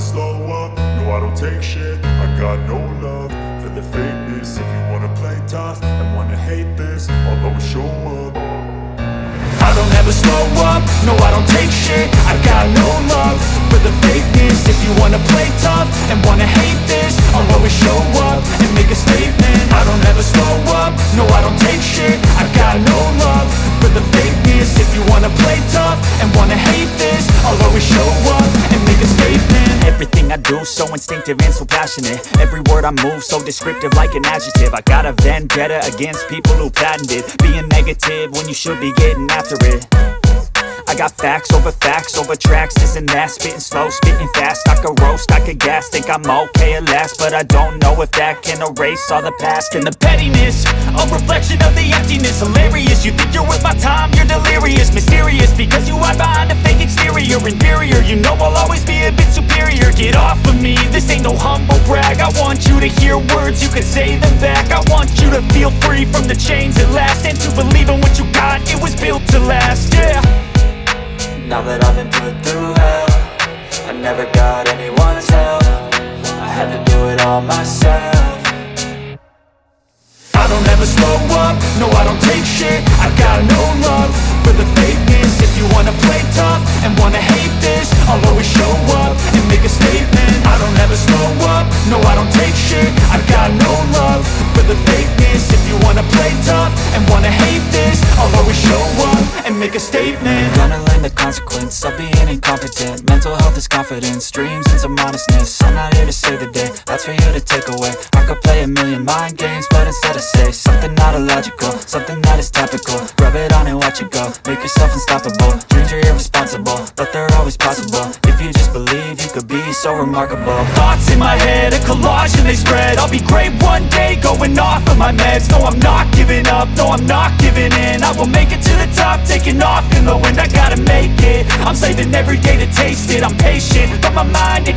slow up, no I don't take shit. I got no love for the fakeness. If you wanna play tough and wanna hate this, I'll always show up. I don't ever slow up, no I don't take shit. I got no love for the fakeness. If you wanna play tough and wanna hate this, I'll always show up and make a statement. I don't ever slow up, no I don't take shit. I got no love for the fakeness. If you wanna play tough and wanna hate this, I'll always show up and make a statement. Everything I do so instinctive and so passionate. Every word I move so descriptive like an adjective. I got a vendetta against people who patented being negative when you should be getting after it. I got facts over tracks, this and that. Spitting slow, spitting fast. I could roast, I could gas. Think I'm okay at last, but I don't know if that can erase all the past. And the pettiness, a reflection of the emptiness. Hilarious, you think you're worth my time, you're delirious. Mysterious, because you hide behind a fake exterior. Inferior, you know I'll always be a bit superior. Get off of me, this ain't no humble brag. I want you to hear words, you can say them back. I want you to feel free from the chains at last, and to believe in what you got, it was built to last, yeah. Now that I've been put through hell, I never got anyone's help. I had to do it all myself. I don't ever slow up, no I don't take shit. I got no love for the fakeness. If you wanna play tough and wanna hate this, I'll always show up and make a statement. I don't ever slow up, no I don't take shit. I got no love for the fakeness. If you wanna play tough and wanna hate this, I'll always show up and make a statement. Gonna learn the consequence of being incompetent. Mental health is confidence, dreams and some honestness. I'm not here to save the day, that's for you to take away. I could play a million mind games, but instead I say something not illogical, something that is topical. Rub it on and watch it go, make yourself unstoppable. Dreams are irresponsible, but they're always possible. If you just believe, you could be so remarkable. Thoughts in my head, a collage and they spread. I'll be great one day, going off of my meds. No, I'm not giving up, no, I'm not giving in. I will make it to the top, taking off in the wind. I gotta make it, I'm saving every day to taste it. I'm patient, but my mind, it